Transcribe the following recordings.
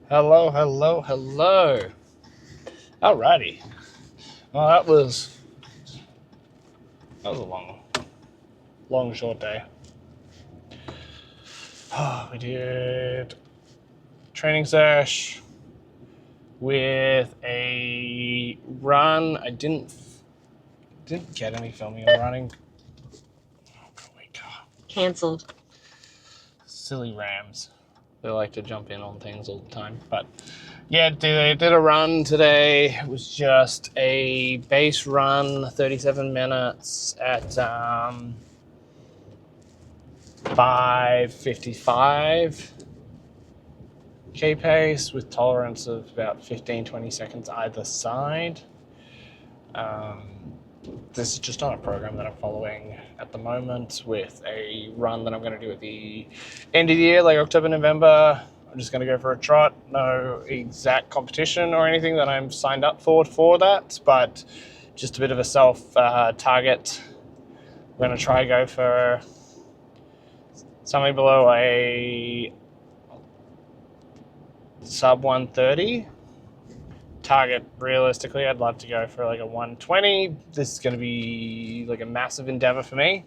Hello, hello, hello. Alrighty. Well, that was a long, short day. We did training sesh with a run. I didn't get any filming of running. Oh my god. Cancelled. Silly Rams. They like to jump in on things all the time. But yeah, they did a run today. It was just a base run, 37 minutes at 5:55 K pace with tolerance of about 15-20 seconds either side. This is just on a program that I'm following at the moment with a run that I'm going to do at the end of the year, like October, November. I'm just going to go for a trot. No exact competition or anything that I'm signed up for that, but just a bit of a self target. I'm going to try to go for something below a sub 130. Target, realistically, I'd love to go for like a 120. This is going to be like a massive endeavor for me.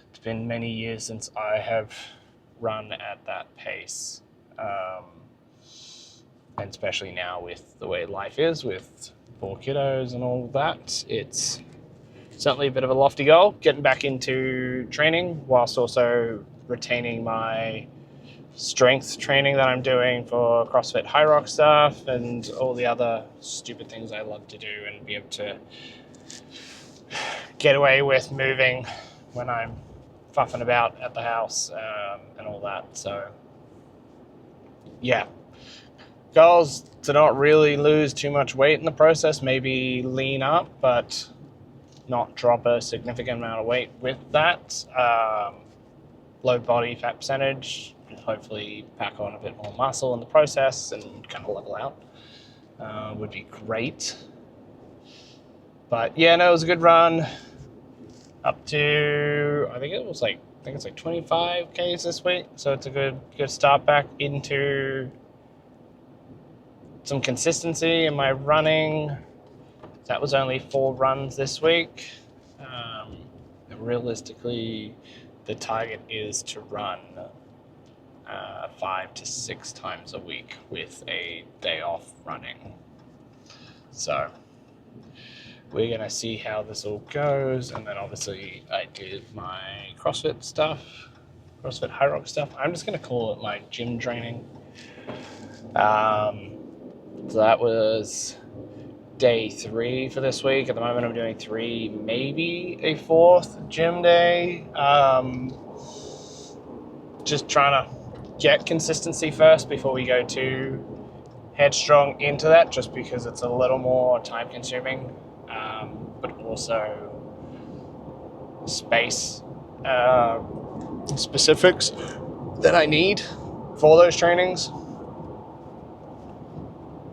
It's been many years since I have run at that pace. And especially now with the way life is, with 4 kiddos and all that, it's certainly a bit of a lofty goal, getting back into training whilst also retaining my strength training that I'm doing for CrossFit High Rock stuff and all the other stupid things I love to do and be able to get away with moving when I'm fuffing about at the house and all that. So yeah, goals to not really lose too much weight in the process, maybe lean up, but not drop a significant amount of weight with that. Low body fat percentage, hopefully pack on a bit more muscle in the process and kind of level out would be great. But yeah, no, it was a good run up to I think it's like 25 Ks this week, so it's a good start back into some consistency in my running. That was only 4 runs this week. Realistically, the target is to run 5 to 6 times a week with a day off running. So we're going to see how this all goes. And then obviously I did my CrossFit stuff, CrossFit High Rock stuff. I'm just going to call it my gym training. So that was day 3 for this week. At the moment I'm doing 3, maybe a 4th gym day. Just trying to get consistency first before we go too headstrong into that, just because it's a little more time consuming, but also space specifics that I need for those trainings.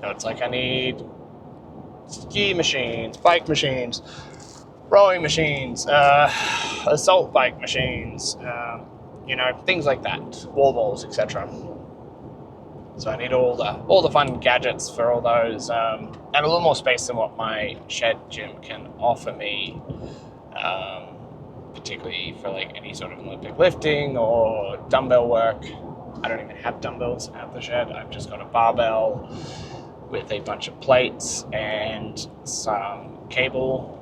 So it's like I need ski machines, bike machines, rowing machines, assault bike machines, things like that, wall balls, etc. So I need all the fun gadgets for all those, and a little more space than what my shed gym can offer me, particularly for like any sort of Olympic lifting or dumbbell work. I don't even have dumbbells at the shed. I've just got a barbell with a bunch of plates and some cable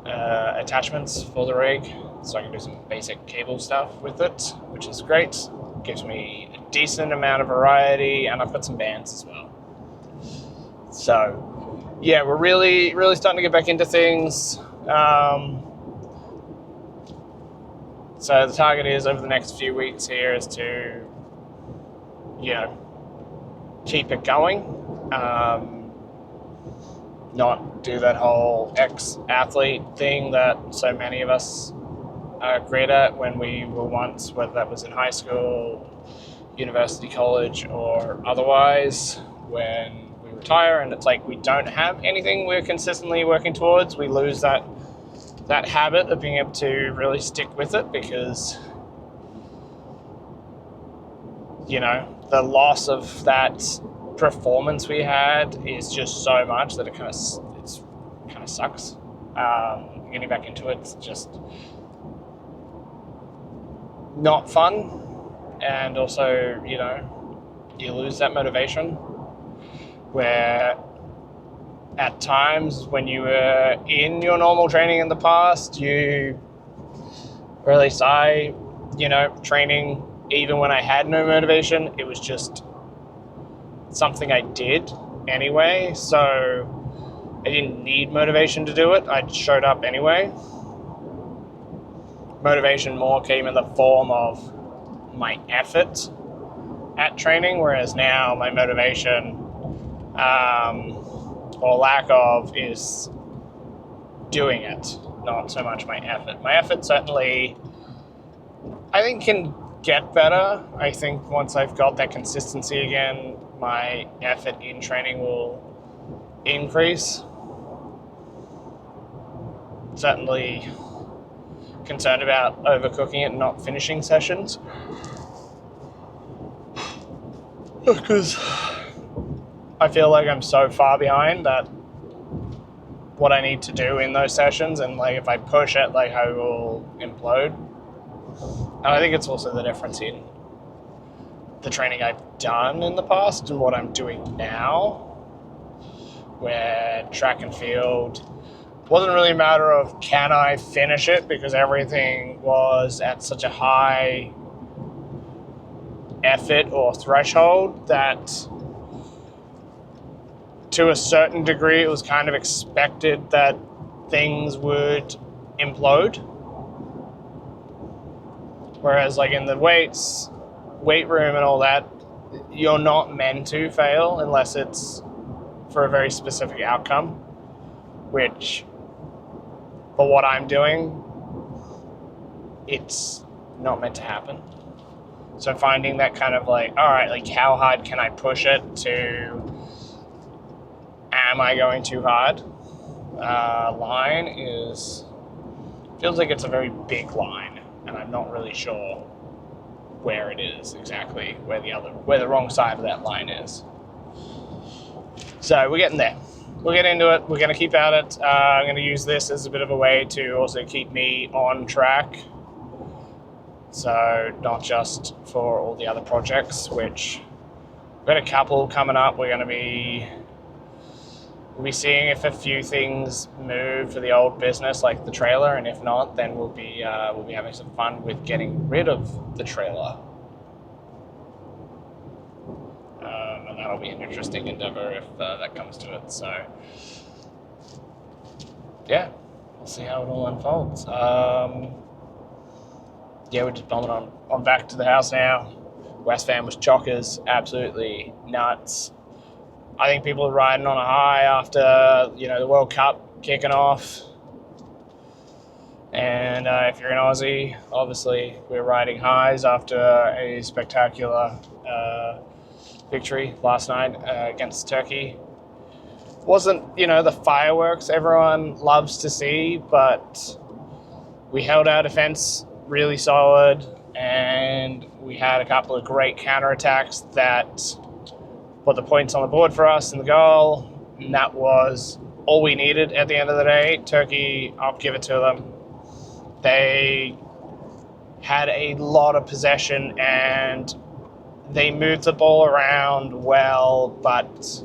attachments for the rig, so I can do some basic cable stuff with it, which is great. Gives me a decent amount of variety, and I've got some bands as well. So yeah, we're really starting to get back into things. So the target is over the next few weeks here is to keep it going, not do that whole ex-athlete thing that so many of us are great at when we were once, whether that was in high school, university, college, or otherwise. When we retire and it's like we don't have anything we're consistently working towards, we lose that habit of being able to really stick with it, because the loss of that performance we had is just so much that it kind of sucks. Getting back into it's just not fun, and also, you know, you lose that motivation where at times when you were in your normal training in the past, or at least I, you know, training even when I had no motivation, it was just something I did anyway, so I didn't need motivation to do it. I showed up anyway. Motivation more came in the form of my effort at training, whereas now my motivation, or lack of, is doing it, not so much my effort. My effort certainly, I think, can get better. I think once I've got that consistency again, my effort in training will increase. Certainly concerned about overcooking it and not finishing sessions, because I feel like I'm so far behind that what I need to do in those sessions, and like if I push it, like I will implode. And I think it's also the difference in the training I've done in the past and what I'm doing now, where track and field wasn't really a matter of can I finish it, because everything was at such a high effort or threshold that to a certain degree it was kind of expected that things would implode. Whereas like in the weight room and all that, you're not meant to fail unless it's for a very specific outcome, which for what I'm doing, it's not meant to happen. So finding that kind of like, all right, like how hard can I push it to am I going too hard line feels like it's a very big line, and I'm not really sure where it is exactly, where the wrong side of that line is. So we're getting there. We'll get into it. We're going to keep at it. I'm going to use this as a bit of a way to also keep me on track. So not just for all the other projects, which we've got a couple coming up. We'll be seeing if a few things move for the old business, like the trailer, and if not, then we'll be having some fun with getting rid of the trailer. And that'll be an interesting endeavor if that comes to it. So, yeah, we'll see how it all unfolds. Yeah, we're just bumming on back to the house now. West Van was chockers, absolutely nuts. I think people are riding on a high after, the World Cup kicking off. And if you're an Aussie, obviously we're riding highs after a spectacular victory last night against Turkey. Wasn't, the fireworks everyone loves to see, but we held our defense really solid, and we had a couple of great counterattacks that put the points on the board for us in the goal, and that was all we needed at the end of the day. Turkey, I'll give it to them. They had a lot of possession and they moved the ball around well, but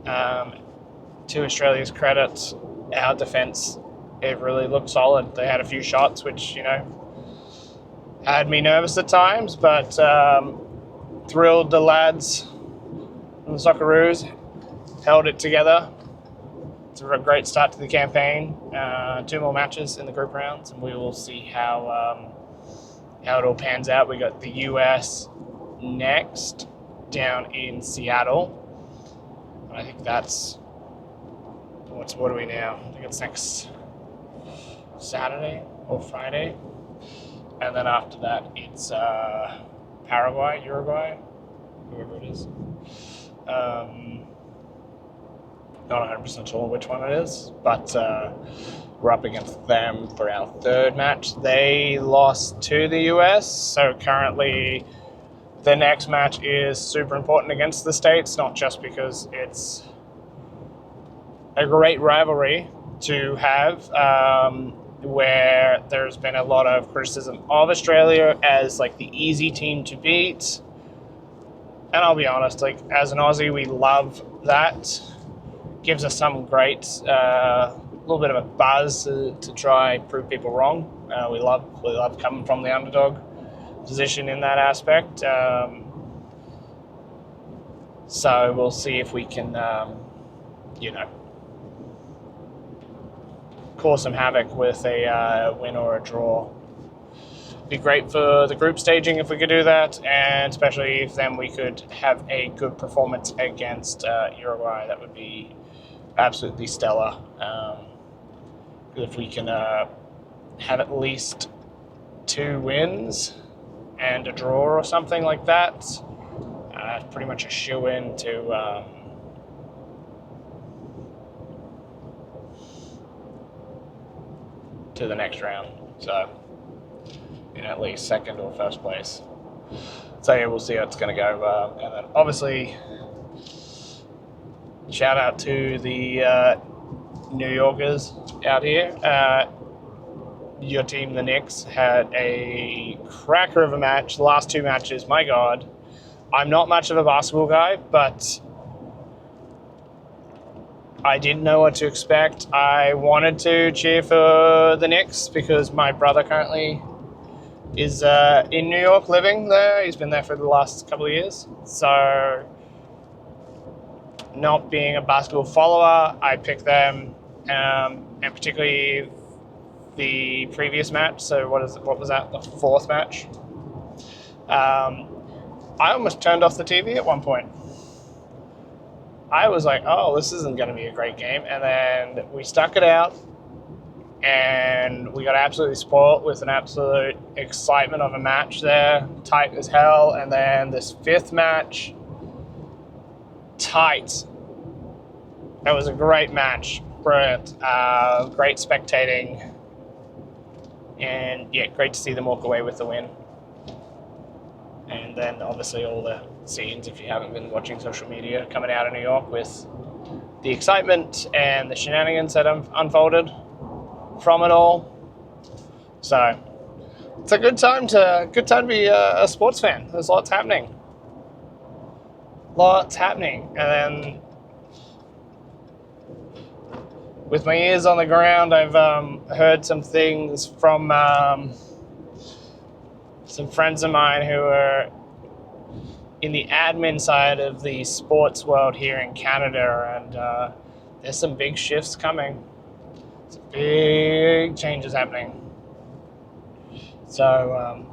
to Australia's credit, our defence, it really looked solid. They had a few shots which, had me nervous at times, but thrilled the lads from the Socceroos held it together. It's a great start to the campaign. 2 more matches in the group rounds, and we will see how it all pans out. We got the US next down in Seattle. I think that's what are we now? I think it's next Saturday or Friday, and then after that it's Paraguay, Uruguay, whoever it is. Not 100% sure which one it is, but we're up against them for our third match. They lost to the US, so currently the next match is super important against the States, not just because it's a great rivalry to have, where there's been a lot of criticism of Australia as like the easy team to beat. And I'll be honest, like as an Aussie, we love that. Gives us some great, little bit of a buzz to try and prove people wrong. We love coming from the underdog position in that aspect. So we'll see if we can, cause some havoc with a win or a draw. Be great for the group staging if we could do that, and especially if then we could have a good performance against Uruguay. That would be absolutely stellar. If we can have at least 2 wins and a draw or something like that, pretty much a shoe-in to the next round. So, at least second or first place. So yeah, we'll see how it's going to go. And then obviously, shout out to the New Yorkers out here. Your team, the Knicks, had a cracker of a match. The last 2 matches, my God. I'm not much of a basketball guy, but I didn't know what to expect. I wanted to cheer for the Knicks because my brother currently is in New York living there. He's been there for the last couple of years. So, not being a basketball follower, I picked them, and particularly the previous match. So what was that? The 4th match. I almost turned off the TV at one point. I was like, oh, this isn't going to be a great game. And then we stuck it out, and we got absolutely spoiled with an absolute excitement of a match there, tight as hell. And then this 5th match, tight. That was a great match, brilliant, great spectating, and yeah, great to see them walk away with the win. And then obviously all the scenes, if you haven't been watching social media, coming out of New York with the excitement and the shenanigans that have unfolded from it all. So it's a good time to be a sports fan. There's lots happening. And then with my ears on the ground, I've heard some things from some friends of mine who are in the admin side of the sports world here in Canada, and there's some big shifts coming. Some big changes happening. So,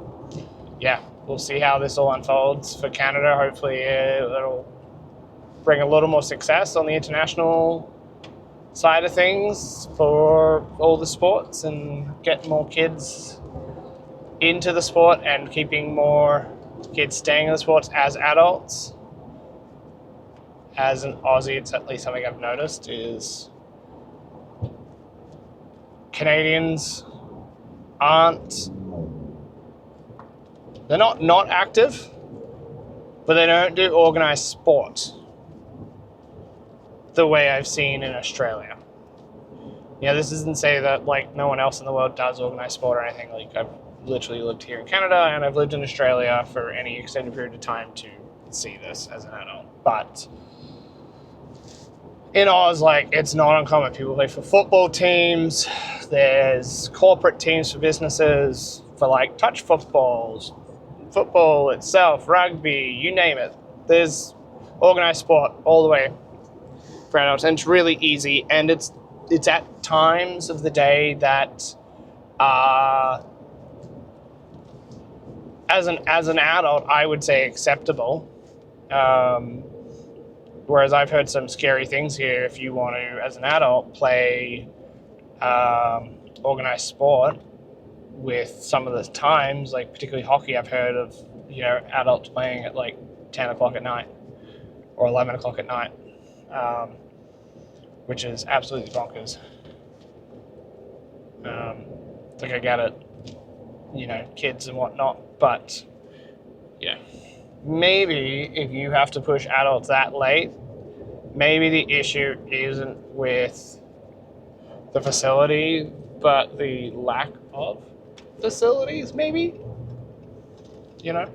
yeah, we'll see how this all unfolds for Canada. Hopefully it'll bring a little more success on the international side of things for all the sports and get more kids into the sport and keeping more kids staying in the sports as adults. As an Aussie, it's at least something I've noticed is Canadians they're not active, but they don't do organised sport the way I've seen in Australia. Yeah, this doesn't say that like no one else in the world does organised sport or anything. Like I've literally lived here in Canada and I've lived in Australia for any extended period of time to see this as an adult. But in Oz, like it's not uncommon. People play for football teams. There's corporate teams for businesses for like touch footballs, football itself, rugby, you name it. There's organised sport all the way for adults, and it's really easy, and it's at times of the day that as an adult I would say acceptable, whereas I've heard some scary things here if you want to as an adult play organised sport with some of the times, like particularly hockey. I've heard of adults playing at like 10 o'clock at night or 11 o'clock at night, which is absolutely bonkers. Like I get it, kids and whatnot, but yeah, maybe if you have to push adults that late, maybe the issue isn't with the facility, but the lack of facilities, maybe? You know?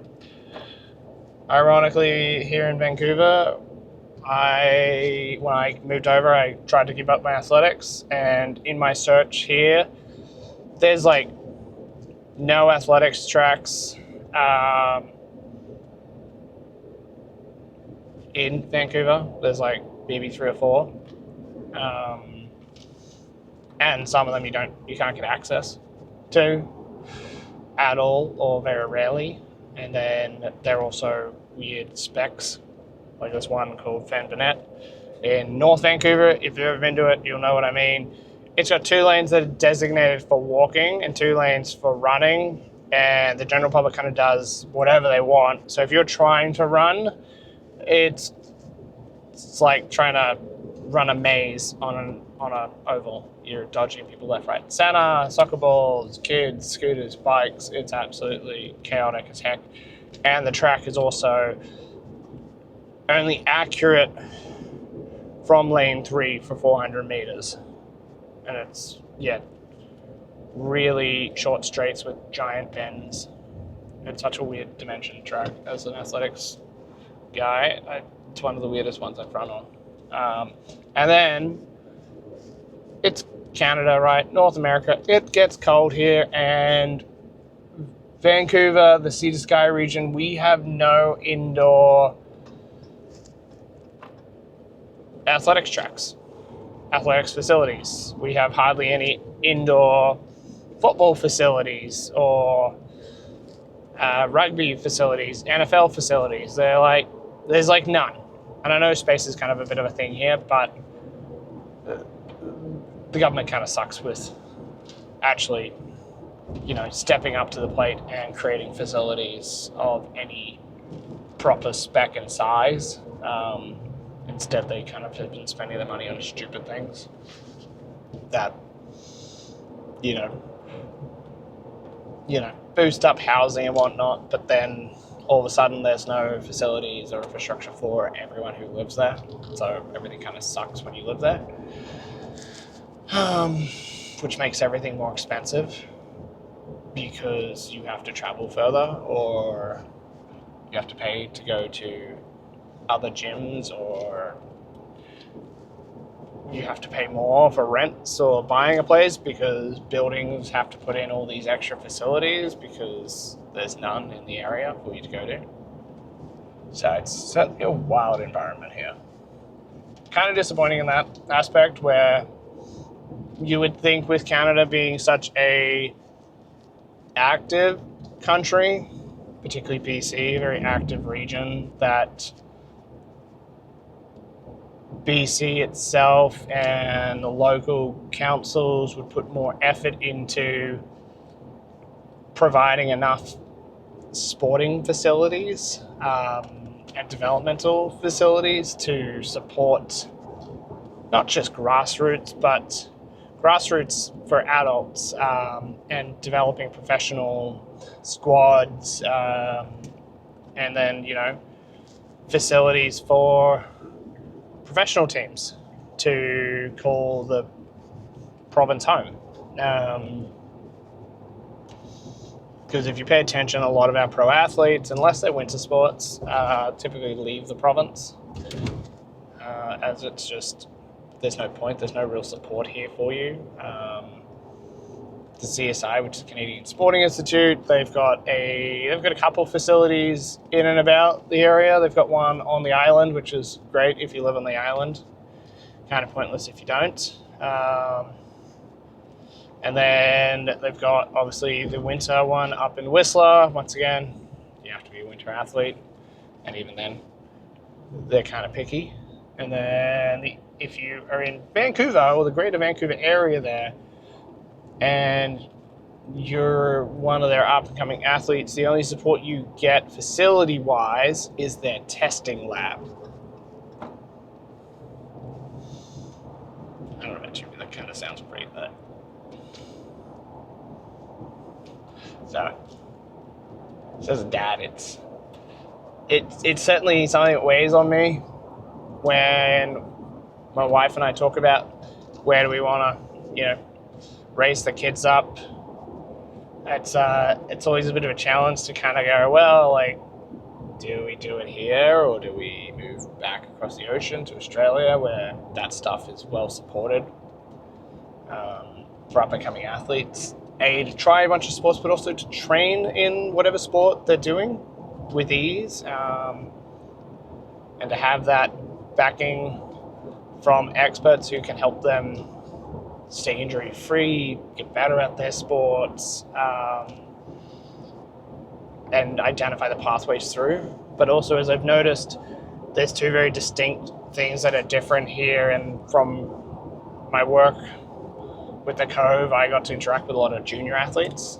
Ironically, here in Vancouver, when I moved over, I tried to keep up my athletics, and in my search here, there's like no athletics tracks in Vancouver. There's like maybe 3 or 4, and some of them you can't get access to at all, or very rarely. And then there are also weird specs, like this one called Fan Burnett in North Vancouver. If you've ever been to it, you'll know what I mean. It's got 2 lanes that are designated for walking and 2 lanes for running, and the general public kind of does whatever they want. So if you're trying to run, it's like trying to run a maze on an oval. You're dodging people left, right, and center, soccer balls, kids, scooters, bikes. It's absolutely chaotic as heck. And the track is also only accurate from lane 3 for 400 meters. And it's, really short straights with giant bends. It's such a weird dimension track. As an athletics guy, it's one of the weirdest ones I've run on. And then it's Canada, right? North America. It gets cold here, and Vancouver, the Sea to Sky region, we have no indoor athletics tracks, athletics facilities. We have hardly any indoor football facilities or rugby facilities, NFL facilities. There's like none. And I know space is kind of a bit of a thing here, but the government kind of sucks with actually, stepping up to the plate and creating facilities of any proper spec and size. Instead, they kind of have been spending their money on stupid things that, boost up housing and whatnot, but then all of a sudden there's no facilities or infrastructure for everyone who lives there. So everything kind of sucks when you live there, which makes everything more expensive because you have to travel further, or you have to pay to go to other gyms, or you have to pay more for rents or buying a place because buildings have to put in all these extra facilities because there's none in the area for you to go to. So it's certainly a wild environment here. Kind of disappointing in that aspect, where you would think with Canada being such a active country, particularly BC, a very active region, that BC itself and the local councils would put more effort into providing enough sporting facilities and developmental facilities to support not just grassroots, but grassroots for adults, and developing professional squads, and then, facilities for professional teams to call the province home. Because if you pay attention, a lot of our pro athletes, unless they're winter sports, typically leave the province, as it's just, there's no point, there's no real support here for you. The CSI, which is Canadian Sporting Institute, they've got a couple facilities in and about the area. They've got one on the island, which is great if you live on the island. Kind of pointless if you don't. And then they've got, obviously, the winter one up in Whistler. Once again, you have to be a winter athlete, and even then, they're kind of picky. And then if you are in Vancouver, or the greater Vancouver area there, and you're one of their up-and-coming athletes, the only support you get facility-wise is their testing lab. I don't know about you, but that kind of sounds great, but... So, says Dad, it's it's certainly something that weighs on me when my wife and I talk about where do we want to, raise the kids up. It's always a bit of a challenge to kind of go, well, like, do we do it here or do we move back across the ocean to Australia where that stuff is well supported for up-and-coming athletes? To try a bunch of sports, but also to train in whatever sport they're doing with ease, and to have that backing from experts who can help them stay injury-free, get better at their sports, and identify the pathways through. But also, as I've noticed, there's two very distinct things that are different here, and from my work with the Cove, I got to interact with a lot of junior athletes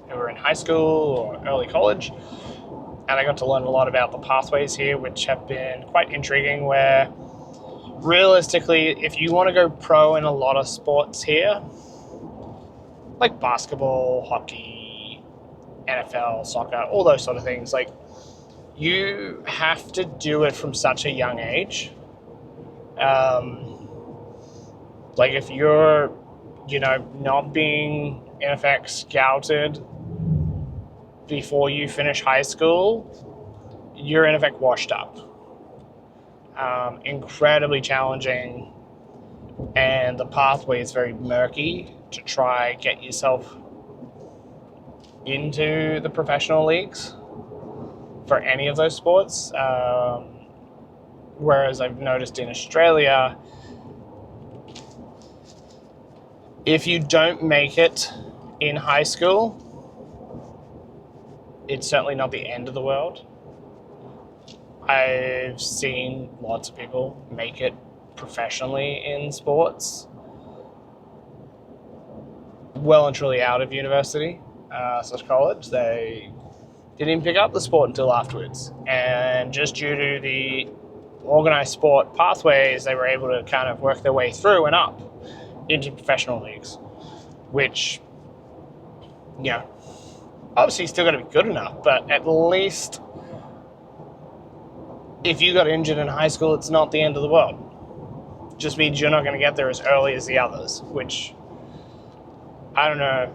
who were in high school or early college, and I got to learn a lot about the pathways here, which have been quite intriguing, where realistically, if you want to go pro in a lot of sports here, like basketball, hockey, NFL, soccer, all those sort of things, like, you have to do it from such a young age. Like, if you're, not being, in effect, scouted before you finish high school, you're, in effect, washed up. Incredibly challenging, and the pathway is very murky to try get yourself into the professional leagues for any of those sports. Whereas I've noticed in Australia, if you don't make it in high school, it's certainly not the end of the world. I've seen lots of people make it professionally in sports well and truly out of university / college. They didn't even pick up the sport until afterwards. And just due to the organized sport pathways, they were able to kind of work their way through and up into professional leagues, which, obviously still got to be good enough, but at least if you got injured in high school, it's not the end of the world. It just means you're not going to get there as early as the others, which, I don't know,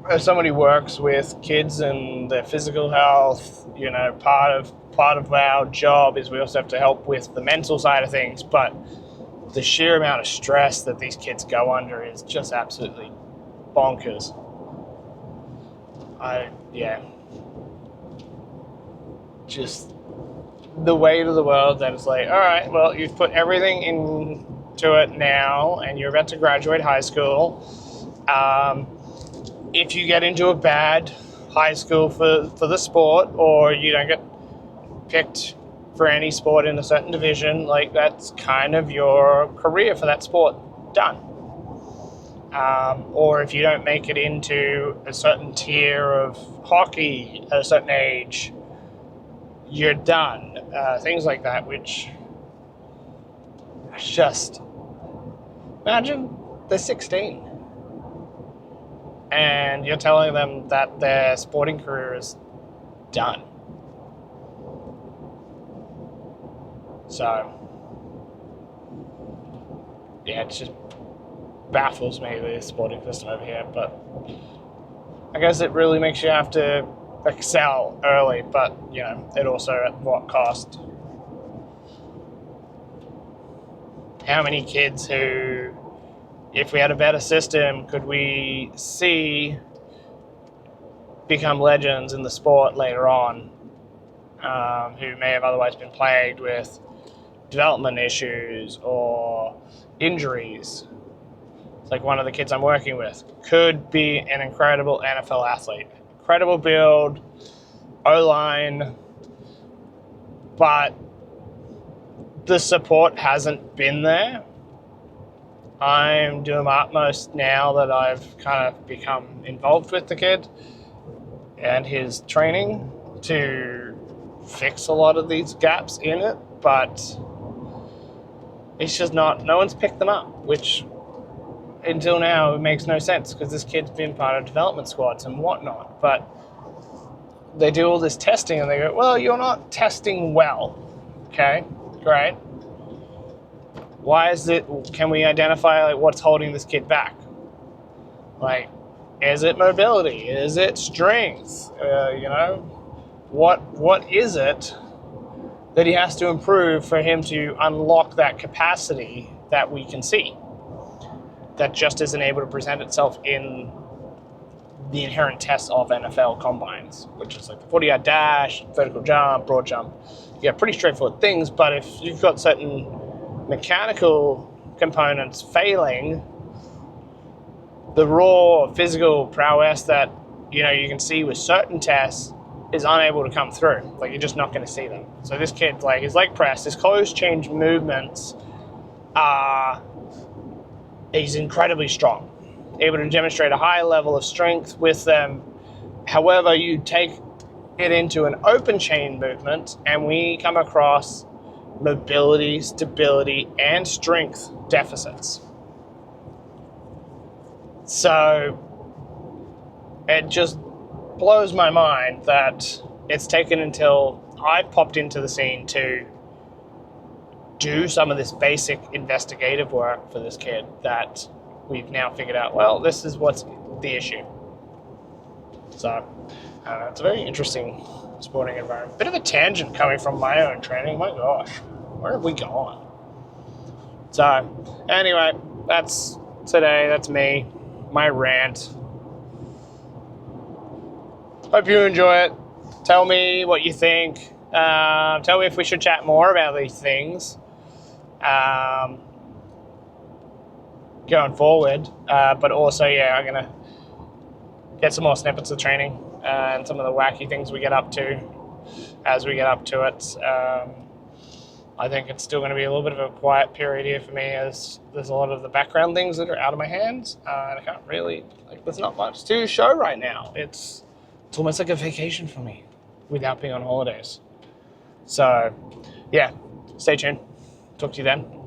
as somebody who works with kids and their physical health, part of our job is we also have to help with the mental side of things, but the sheer amount of stress that these kids go under is just absolutely bonkers. Just the weight of the world that is like, all right, well, you've put everything into it now and you're about to graduate high school. If you get into a bad high school for the sport, or you don't get picked for any sport in a certain division, like, that's kind of your career for that sport done. Or if you don't make it into a certain tier of hockey at a certain age, you're done. Things like that, which just, imagine they're 16 and you're telling them that their sporting career is done. So, it just baffles me, the sporting system over here. But I guess it really makes you have to excel early, but, it also at what cost? How many kids who, if we had a better system, could we see become legends in the sport later on, who may have otherwise been plagued with development issues or injuries? It's like one of the kids I'm working with could be an incredible NFL athlete. Incredible build, O-line, but the support hasn't been there. I'm doing my utmost now that I've kind of become involved with the kid and his training to fix a lot of these gaps in it, but it's just no one's picked them up, which until now it makes no sense because this kid's been part of development squads and whatnot. But they do all this testing and they go, well, you're not testing well. Okay, great. Why is it? Can we identify like what's holding this kid back? Like, is it mobility? Is it strength? What is it that he has to improve for him to unlock that capacity that we can see that just isn't able to present itself in the inherent tests of NFL combines, which is like the 40-yard dash, vertical jump, broad jump. Yeah, pretty straightforward things, but if you've got certain mechanical components failing, the raw physical prowess that you can see with certain tests is unable to come through. Like, you're just not going to see them. So this kid, like his leg press, his closed change movements he's incredibly strong, able to demonstrate a high level of strength with them. However, you take it into an open chain movement and we come across mobility, stability, and strength deficits. So it just blows my mind that it's taken until I've popped into the scene to do some of this basic investigative work for this kid that we've now figured out, well, this is what's the issue. So it's a very interesting sporting environment. Bit of a tangent coming from my own training. My gosh, where have we gone? So anyway, that's today. That's me, my rant. Hope you enjoy it. Tell me what you think. Tell me if we should chat more about these things going forward. But also, I'm going to get some more snippets of training and some of the wacky things we get up to as we get up to it. I think it's still going to be a little bit of a quiet period here for me, as there's a lot of the background things that are out of my hands. And I can't really, there's not much to show right now. It's almost like a vacation for me without being on holidays. So, stay tuned. Talk to you then.